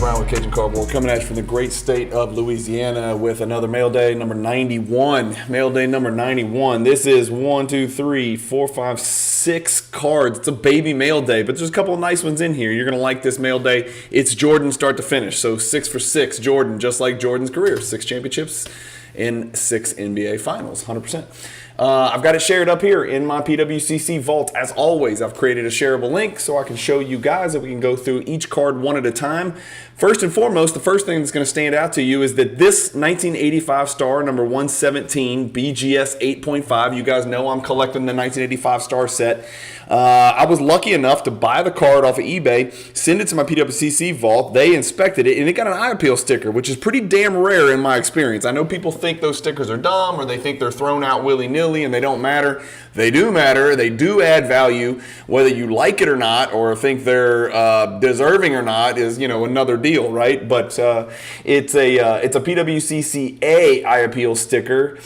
Brown with Cajun Cardboard, coming at you from the great state of Louisiana with another mail day number 91. Mail day number 91. This is 1, 2, 3, 4, 5, 6 cards. It's a baby mail day, but there's a couple of nice ones in here. You're going to like this mail day. It's Jordan start to finish. So 6 for 6 Jordan, just like Jordan's career. 6 championships in 6 NBA finals, 100%. I've got it shared up here in my PWCC vault. As always, I've created a shareable link so I can show you guys that we can go through each card one at a time. First and foremost, the first thing that's going to stand out to you is that this 1985 star, number 117, BGS 8.5. You guys know I'm collecting the 1985 star set. I was lucky enough to buy the card off of eBay, send it to my PWCC vault. They inspected it, and it got an eye appeal sticker, which is pretty damn rare in my experience. I know people think those stickers are dumb, or they think they're thrown out willy-nilly and they don't matter. They do matter. They do add value. Whether you like it or not, or think they're deserving or not, is another deal, right? But it's a PWCC eye appeal sticker,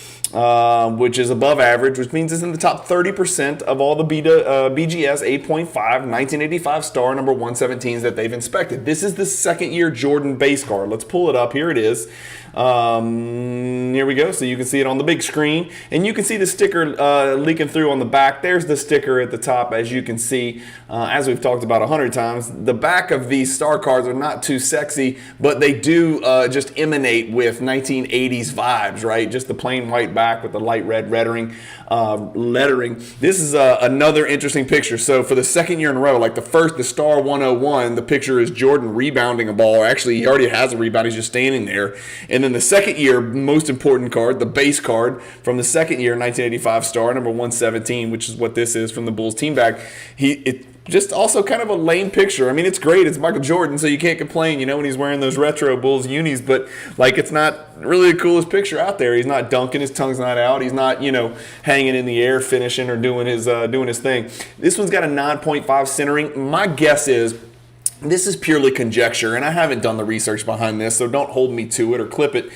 which is above average, which means it's in the top 30% of all the BGS 8.5 1985 star number 117s that they've inspected. This is the second year Jordan base card. Let's pull it up. Here it is. Here we go. So you can see it on the big screen, and you can see the sticker leaking through on the back. There's the sticker at the top, as you can see. As we've talked about 100 times, the back of these star cards are not too sexy, but they do just emanate with 1980s vibes, right? Just the plain white back with the light red lettering. This is another interesting picture. So for the second year in a row, like the star 101, the picture is Jordan rebounding a ball. Actually, he already has a rebound. He's just standing there. And then the second year, most important card, the base card from the second year, 1985 star, number 117, which is what this is from the Bulls team bag. It just also kind of a lame picture. I mean, it's great. It's Michael Jordan, so you can't complain, when he's wearing those retro Bulls unis. But, it's not really the coolest picture out there. He's not dunking. His tongue's not out. He's not, hanging in the air, finishing or doing his thing. This one's got a 9.5 centering. My guess is this is purely conjecture, and I haven't done the research behind this, so don't hold me to it or clip it.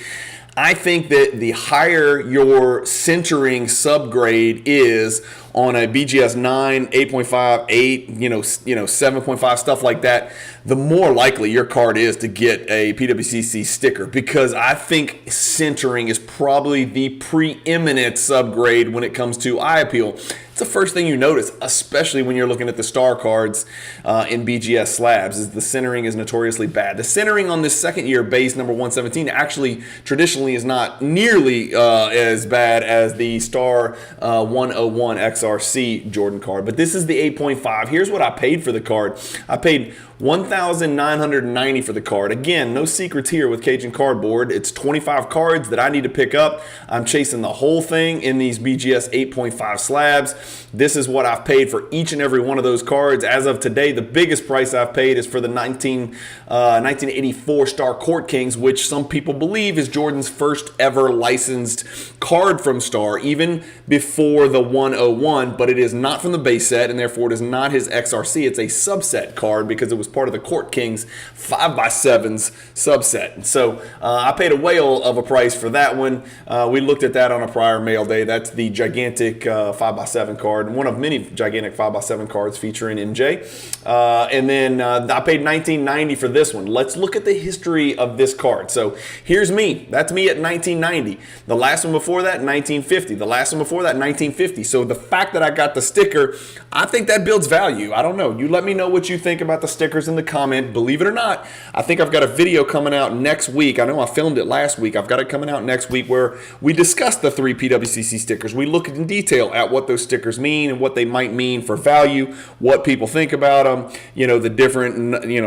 I think that the higher your centering subgrade is on a BGS 9, 8.5, 8, 7.5, stuff like that, the more likely your card is to get a PWCC sticker, because I think centering is probably the preeminent subgrade when it comes to eye appeal. It's the first thing you notice, especially when you're looking at the star cards in BGS slabs, is the centering is notoriously bad. The centering on this second year base number 117 actually traditionally is not nearly as bad as the star 101 XRC Jordan card, but this is the 8.5. Here's what I paid for the card. I paid $1,990 for the card. Again, no secrets here with Cajun Cardboard. It's 25 cards that I need to pick up. I'm chasing the whole thing in these BGS 8.5 slabs. This is what I've paid for each and every one of those cards. As of today, the biggest price I've paid is for the 1984 Star Court Kings, which some people believe is Jordan's first ever licensed card from Star, even before the 101, but it is not from the base set, and therefore it is not his XRC. It's a subset card because it was part of the Court Kings 5x7s subset. So I paid a whale of a price for that one. We looked at that on a prior mail day. That's the gigantic 5x7 card, one of many gigantic 5x7 cards featuring MJ. And then I paid $19.90 for this one. Let's look at the history of this card. So here's me. That's me at 1990. The last one before that, 1950. The last one before that, 1950. So the fact that I got the sticker, I think that builds value. I don't know. You let me know what you think about the stickers in the comment. Believe it or not, I think I've got a video coming out next week. I know I filmed it last week. I've got it coming out next week where we discuss the 3 PWCC stickers. We look in detail at what those stickers mean and what they might mean for value, what people think about them, the different,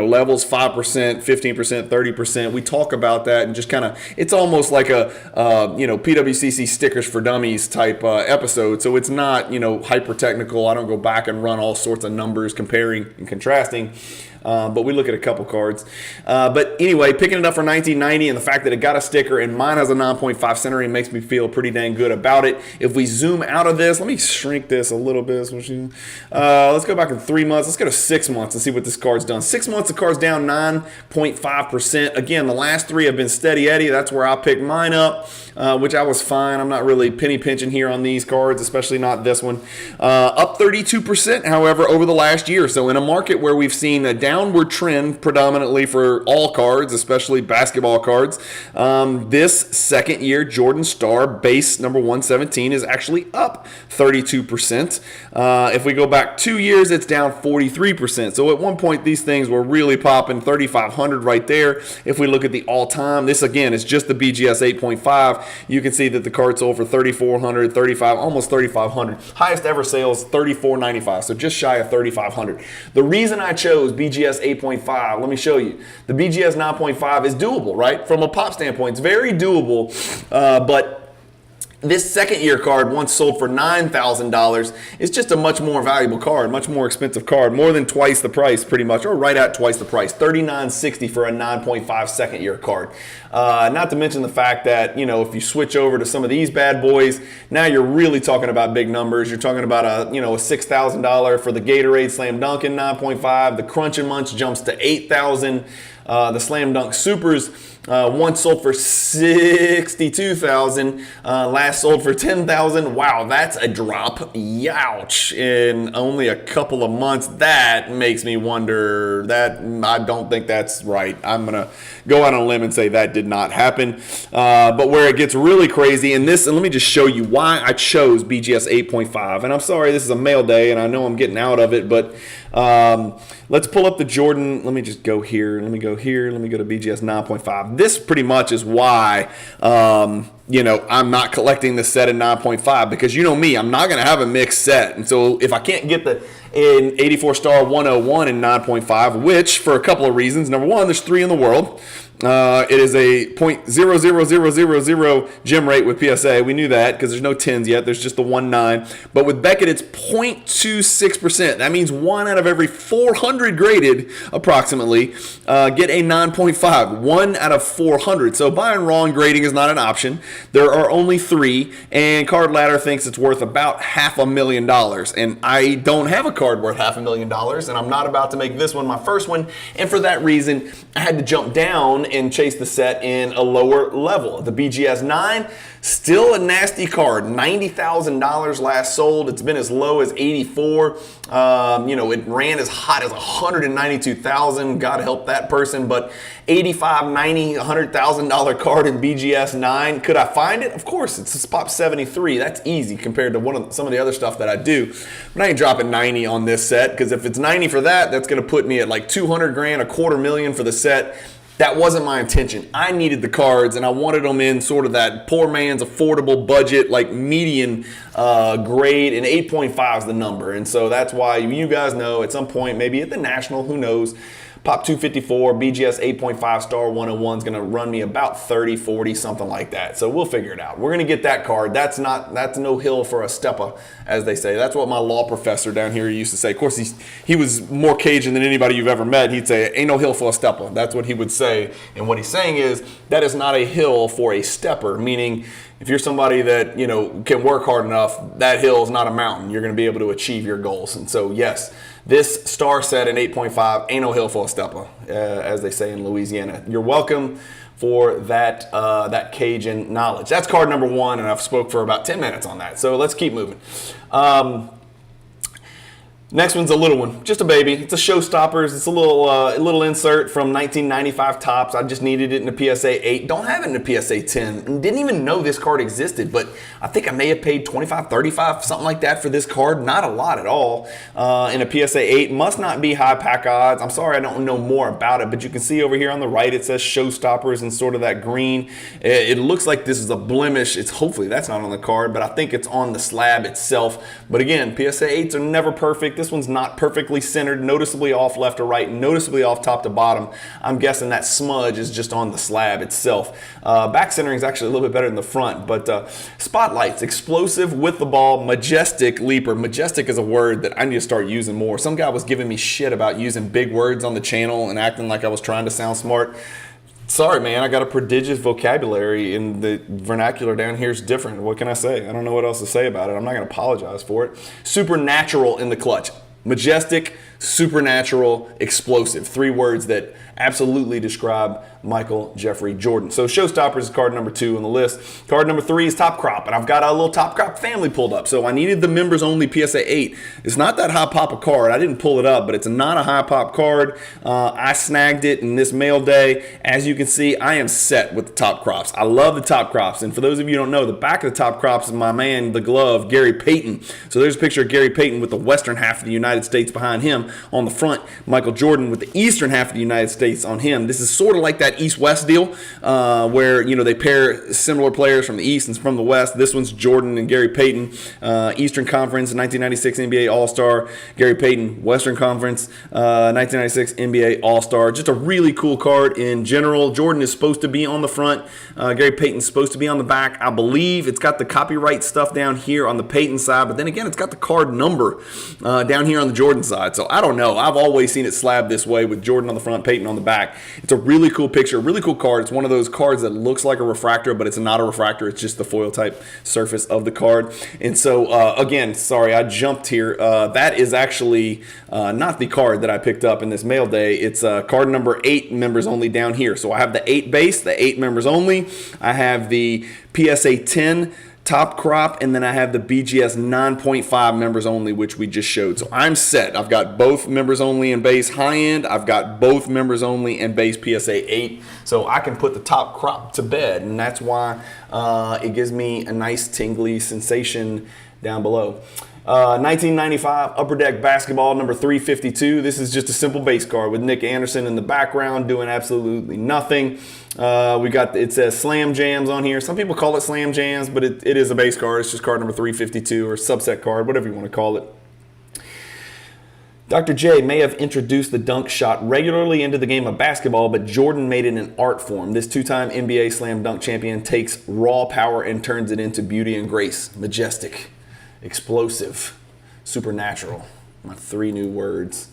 levels, 5%, 15%, 30%. We talk about that and just kind of, it's almost like a, PWCC stickers for dummies type episode. So it's not, hyper technical. I don't go back and run all sorts of numbers comparing and contrasting. But we look at a couple cards. But anyway, picking it up for $19.90, and the fact that it got a sticker and mine has a 9.5 centering makes me feel pretty dang good about it. If we zoom out of this, let me shrink this a little bit. Let's go back in 3 months. Let's go to 6 months and see what this card's done. 6 months, the card's down 9.5%. Again, the last 3 have been steady Eddie. That's where I picked mine up, which I was fine. I'm not really penny pinching here on these cards, especially not this one. Up 32%, however, over the last year. So in a market where we've seen a downward trend predominantly for all cards, especially basketball cards. This second year Jordan Star base number 117 is actually up 32%. If we go back 2 years, it's down 43%. So at one point, these things were really popping, 3,500 right there. If we look at the all-time, this again is just the BGS 8.5. You can see that the card sold for 3,400, 35, almost 3,500. Highest ever sales, 3,495. So just shy of 3,500. The reason I chose BGS 8.5, let me show you. The BGS 9.5 is doable, right? From a pop standpoint, it's very doable, but this second year card, once sold for $9,000, is just a much more valuable card, much more expensive card, more than twice the price pretty much, or right at twice the price, $39.60 for a 9.5 second year card. Not to mention the fact that, if you switch over to some of these bad boys, now you're really talking about big numbers. You're talking about a $6,000 for the Gatorade Slam Dunk in 9.5. The Crunch and Munch jumps to $8,000. The Slam Dunk Supers once sold for $62,000, last sold for $10,000. Wow, that's a drop. Youch! In only a couple of months. That makes me wonder. That I don't think that's right. I'm gonna go out on a limb and say that did not happen. But where it gets really crazy, and let me just show you why I chose BGS 8.5. And I'm sorry, this is a mail day, and I know I'm getting out of it, but let's pull up the Jordan. Let me just go here. Let me go here. Let me go to BGS 9.5. This pretty much is why, I'm not collecting the set in 9.5, because you know me, I'm not going to have a mixed set. And so if I can't get the 84 star 101 in 9.5, which for a couple of reasons. Number one, there's 3 in the world. It is a .00000 gem rate with PSA. We knew that because there's no 10s yet. There's just the 1.9. But with Beckett, it's 0.26%. That means 1 out of every 400 graded, approximately, get a 9.5. 1 out of 400. So buying wrong grading is not an option. There are only 3, and Card Ladder thinks it's worth about $500,000. And I don't have a card worth $500,000, and I'm not about to make this one my first one. And for that reason, I had to jump down and chase the set in a lower level. The BGS 9, still a nasty card. $90,000 last sold. It's been as low as 84. It ran as hot as 192,000. God help that person. But 85, 90, $100,000 card in BGS 9. Could I find it? Of course. It's a Pop 73. That's easy compared to some of the other stuff that I do. But I ain't dropping 90 on this set, because if it's 90 for that, that's going to put me at like 200 grand, $250,000 for the set. That wasn't my intention. I needed the cards, and I wanted them in sort of that poor man's affordable budget, like median grade, and 8.5 is the number. And so that's why you guys know at some point, maybe at the National, who knows, Pop 254, BGS 8.5 star 101 is going to run me about 30, 40, something like that. So we'll figure it out. We're going to get that card. That's no hill for a stepper, as they say. That's what my law professor down here used to say. Of course, he was more Cajun than anybody you've ever met. He'd say, ain't no hill for a stepper. That's what he would say. And what he's saying is that is not a hill for a stepper, meaning if you're somebody that, can work hard enough, that hill is not a mountain. You're going to be able to achieve your goals. And so, yes, this star set in 8.5 ain't no hill for a stepper, as they say in Louisiana. You're welcome for that Cajun knowledge. That's card number 1, and I've spoke for about 10 minutes on that. So let's keep moving. Next one's a little one, just a baby. It's a Showstoppers. It's a little insert from 1995 Topps. I just needed it in a PSA 8. Don't have it in a PSA 10. Didn't even know this card existed, but I think I may have paid $25, $35, something like that for this card. Not a lot at all. In a PSA 8, must not be high pack odds. I'm sorry I don't know more about it, but you can see over here on the right it says Showstoppers in sort of that green. It looks like this is a blemish. Hopefully that's not on the card, but I think it's on the slab itself. But again, PSA 8s are never perfect. This one's not perfectly centered, noticeably off left or right, noticeably off top to bottom. I'm guessing that smudge is just on the slab itself. Back centering is actually a little bit better than the front, but spotlights, explosive with the ball, majestic leaper. Majestic is a word that I need to start using more. Some guy was giving me shit about using big words on the channel and acting like I was trying to sound smart. Sorry, man, I got a prodigious vocabulary, and the vernacular down here is different. What can I say? I don't know what else to say about it. I'm not going to apologize for it. Supernatural in the clutch. Majestic, supernatural, explosive. 3 words that absolutely describe Michael Jeffrey Jordan. So Showstopper is card number 2 on the list. Card number 3 is Top Crop, and I've got a little Top Crop family pulled up. So I needed the members only PSA 8. It's not that high pop a card. I didn't pull it up, but it's not a high pop card. I snagged it in this mail day. As you can see, I am set with the Top Crops. I love the Top Crops. And for those of you who don't know, the back of the Top Crops is my man, the glove, Gary Payton. So there's a picture of Gary Payton with the western half of the United States behind him. On the front, Michael Jordan with the eastern half of the United States on him. This is sort of like that East-West deal where, you know, they pair similar players from the East and from the West. This one's Jordan and Gary Payton, Eastern Conference, 1996 NBA All-Star. Gary Payton, Western Conference, 1996 NBA All-Star. Just a really cool card in general. Jordan is supposed to be on the front. Gary Payton's supposed to be on the back. I believe it's got the copyright stuff down here on the Payton side, but then again, it's got the card number down here on the Jordan side. So I don't know. I've always seen it slabbed this way with Jordan on the front, Payton on the back. It's a really cool picture, really cool card. It's one of those cards that looks like a refractor, but it's not a refractor. It's just the foil type surface of the card. And so, again, sorry, I jumped here. That is actually not the card that I picked up in this mail day. It's card number 8, members only down here. So I have the 8 base, the 8 members only. I have the PSA 10 Top Crop, and then I have the BGS 9.5 members only, which we just showed. So I'm set. I've got both members only and base high end. I've got both members only and base PSA 8. So I can put the Top Crop to bed, and that's why it gives me a nice tingly sensation down below. 1995 Upper Deck Basketball number 352. This is just a simple base card with Nick Anderson in the background doing absolutely nothing. We got, it says Slam Jams on here. Some people call it Slam Jams, but it is a base card. It's just card number 352 or subset card, whatever you want to call it. Dr. J may have introduced the dunk shot regularly into the game of basketball, but Jordan made it an art form. This 2-time NBA slam dunk champion takes raw power and turns it into beauty and grace. Majestic, explosive, supernatural. My 3 new words.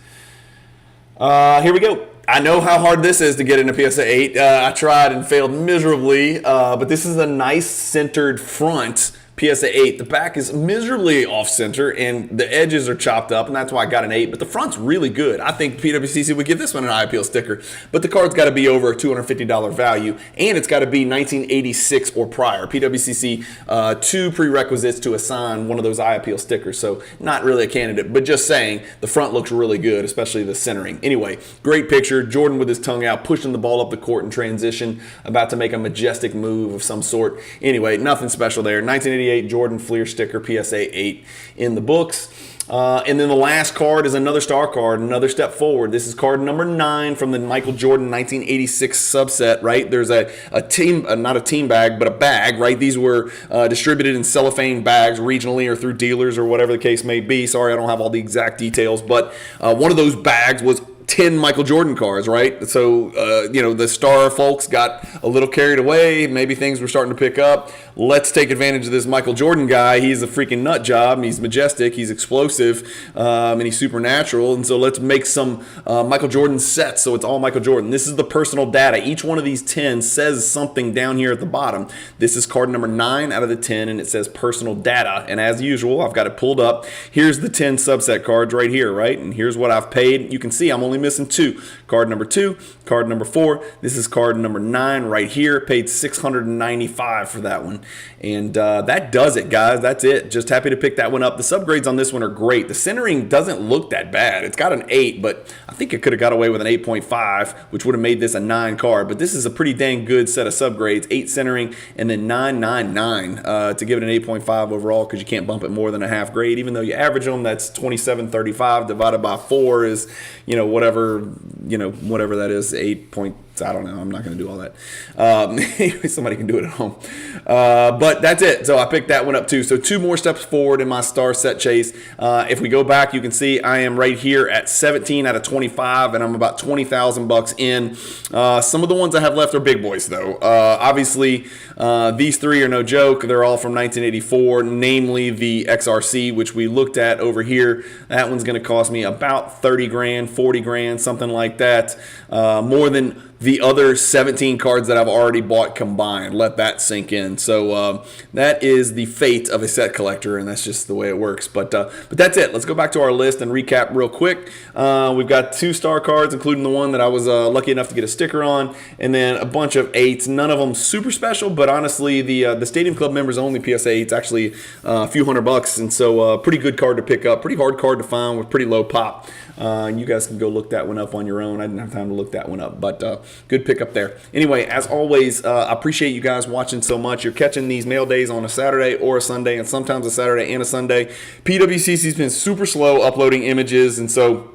Here we go. I know how hard this is to get into PSA 8. I tried and failed miserably, but this is a nice centered front PSA 8. The back is miserably off center and the edges are chopped up, and that's why I got an 8. But the front's really good. I think PWCC would give this one an eye appeal sticker. But the card's got to be over a $250 value, and it's got to be 1986 or prior. PWCC 2 prerequisites to assign one of those eye appeal stickers. So not really a candidate, but just saying the front looks really good, especially the centering. Anyway, great picture. Jordan with his tongue out, pushing the ball up the court in transition, about to make a majestic move of some sort. Anyway, nothing special there. 1988 Jordan Fleer sticker, PSA 8 in the books. And then the last card is another star card, another step forward. This is card number 9 from the Michael Jordan 1986 subset, right? There's a team, not a team bag, but a bag, right? These were distributed in cellophane bags regionally or through dealers or whatever the case may be. Sorry, I don't have all the exact details, but one of those bags was 10 Michael Jordan cards, right? So, the star folks got a little carried away. Maybe things were starting to pick up. Let's take advantage of this Michael Jordan guy. He's a freaking nut job. He's majestic. He's explosive. And he's supernatural. And so let's make some Michael Jordan sets. So it's all Michael Jordan. This is the personal data. Each one of these 10 says something down here at the bottom. This is card number 9 out of the 10, and it says personal data. And as usual, I've got it pulled up. Here's the 10 subset cards right here, right? And here's what I've paid. You can see I'm only missing 2. Card number 2, card number 4. This is card number 9 right here. Paid $695 for that one. And that does it, guys. That's it. Just happy to pick that one up. The subgrades on this one are great. The centering doesn't look that bad. It's got an 8, but I think it could have got away with an 8.5, which would have made this a 9 card. But this is a pretty dang good set of subgrades. 8 centering and then 999 to give it an 8.5 overall, because you can't bump it more than a half grade. Even though you average them, that's 2735 divided by 4 is, whatever that is, 8 point. I don't know. I'm not going to do all that. Anyway, somebody can do it at home. But that's it. So I picked that one up too. So 2 more steps forward in my star set chase. If we go back, you can see I am right here at 17 out of 25, and I'm about 20,000 bucks in. Some of the ones I have left are big boys though. Obviously, these 3 are no joke. They're all from 1984, namely the XRC, which we looked at over here. That one's going to cost me about 30 grand, 40 grand, something like that. More than the other 17 cards that I've already bought combined. Let that sink in. So that is the fate of a set collector, and that's just the way it works. But that's it. Let's go back to our list and recap real quick. We've got 2-star cards, including the one that I was lucky enough to get a sticker on, and then a bunch of 8s. None of them super special, but honestly, the Stadium Club members only PSA 8's actually a few $100, and so pretty good card to pick up. Pretty hard card to find with pretty low pop. You guys can go look that one up on your own. I didn't have time to look that one up, but good pickup there. Anyway, as always, I appreciate you guys watching so much. You're catching these mail days on a Saturday or a Sunday, and sometimes a Saturday and a Sunday. PWCC's been super slow uploading images, and so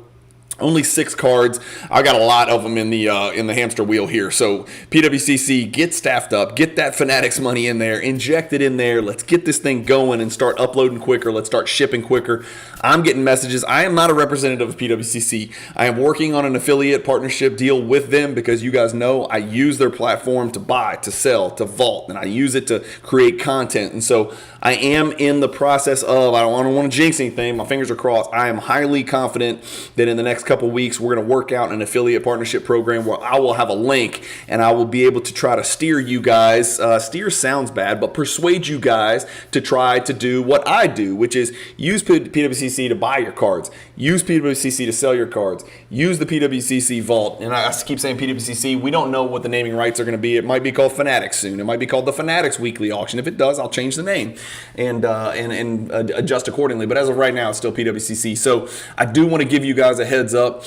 only 6 cards. I got a lot of them in the hamster wheel here. So PWCC, get staffed up, get that Fanatics money in there, inject it in there. Let's get this thing going and start uploading quicker. Let's start shipping quicker. I'm getting messages. I am not a representative of PWCC. I am working on an affiliate partnership deal with them because you guys know I use their platform to buy, to sell, to vault, and I use it to create content. And so I am in the process of, I don't want to jinx anything. My fingers are crossed. I am highly confident that in the next couple weeks, we're going to work out an affiliate partnership program where I will have a link and I will be able to try to steer you guys, steer sounds bad, but persuade you guys to try to do what I do, which is use PWCC to buy your cards, use PWCC to sell your cards, use the PWCC vault. And I keep saying PWCC, we don't know what the naming rights are going to be. It might be called Fanatics soon. It might be called the Fanatics Weekly Auction. If it does, I'll change the name and adjust accordingly. But as of right now, it's still PWCC. So I do want to give you guys a heads up.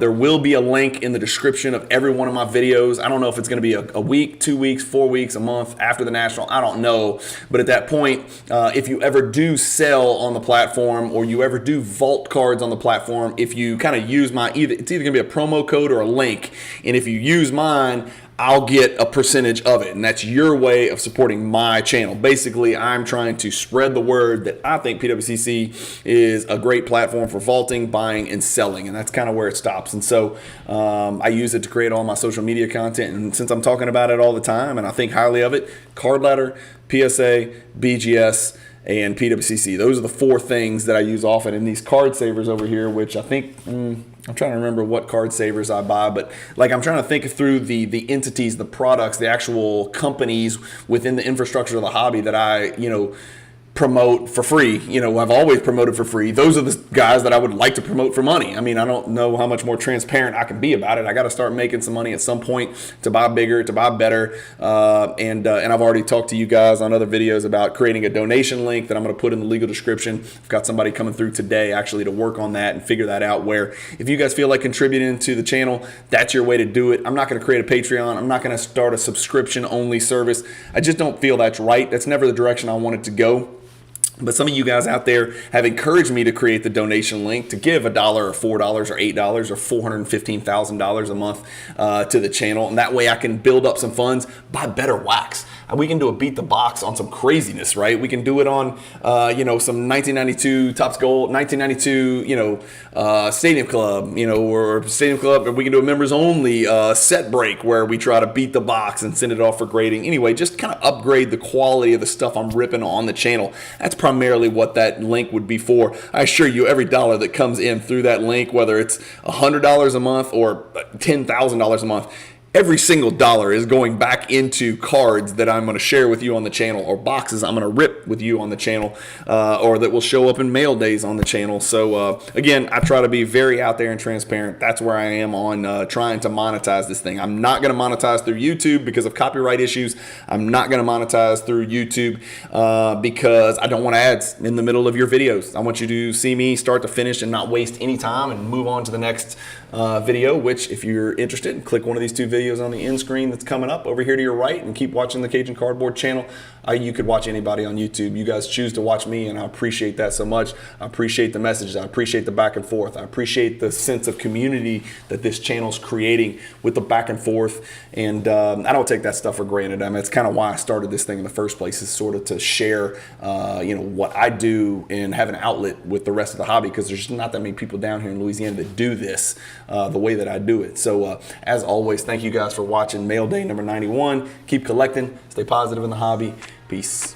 There will be a link in the description of every one of my videos. I don't know if it's going to be a week, 2 weeks, 4 weeks, a month after the National. I don't know. But at that point, if you ever do sell on the platform or you ever do vault cards on the platform, if you kind of use my, it's either going to be a promo code or a link. And if you use mine, I'll get a percentage of it, and that's your way of supporting my channel. Basically, I'm trying to spread the word that I think PWCC is a great platform for vaulting, buying, and selling, and that's kind of where it stops. And so I use it to create all my social media content, and since I'm talking about it all the time and I think highly of it, Card Ladder, PSA, BGS, and PWCC. Those are the 4 things that I use often. And these card savers over here, which I think, I'm trying to remember what card savers I buy, but like I'm trying to think through the entities, the products, the actual companies within the infrastructure of the hobby that I, promote for free. I've always promoted for free. Those are the guys that I would like to promote for money. I mean, I don't know how much more transparent I can be about it. I got to start making some money at some point to buy bigger, to buy better. And I've already talked to you guys on other videos about creating a donation link that I'm going to put in the legal description. I've got somebody coming through today actually to work on that and figure that out, where if you guys feel like contributing to the channel, that's your way to do it. I'm not going to create a Patreon. I'm not going to start a subscription only service. I just don't feel that's right. That's never the direction I want it to go. But some of you guys out there have encouraged me to create the donation link to give $1 or $4 or $8 or $415,000 a month to the channel. And that way I can build up some funds, buy better wax. We can do a beat the box on some craziness, right? We can do it on, some 1992 Topps Gold, 1992, Stadium Club, or Stadium Club. Or we can do a members only set break where we try to beat the box and send it off for grading. Anyway, just kind of upgrade the quality of the stuff I'm ripping on the channel. That's primarily what that link would be for. I assure you, every dollar that comes in through that link, whether it's $100 a month or $10,000 a month, every single dollar is going back into cards that I'm going to share with you on the channel, or boxes I'm going to rip with you on the channel, or that will show up in mail days on the channel. So again, I try to be very out there and transparent. That's where I am on trying to monetize this thing. I'm not going to monetize through YouTube because of copyright issues. I'm not going to monetize through YouTube because I don't want ads in the middle of your videos. I want you to see me start to finish and not waste any time and move on to the next video, which if you're interested, click one of these 2 videos on the end screen that's coming up over here to your right and keep watching the Cajun Cardboard channel. You could watch anybody on YouTube. You guys choose to watch me, and I appreciate that so much. I appreciate the messages. I appreciate the back and forth. I appreciate the sense of community that this channel's creating with the back and forth. And I don't take that stuff for granted. I mean, it's kind of why I started this thing in the first place, is sort of to share, what I do and have an outlet with the rest of the hobby, because there's not that many people down here in Louisiana that do this the way that I do it. So as always, thank you guys for watching Mail Day number 91. Keep collecting. Stay positive in the hobby. Peace.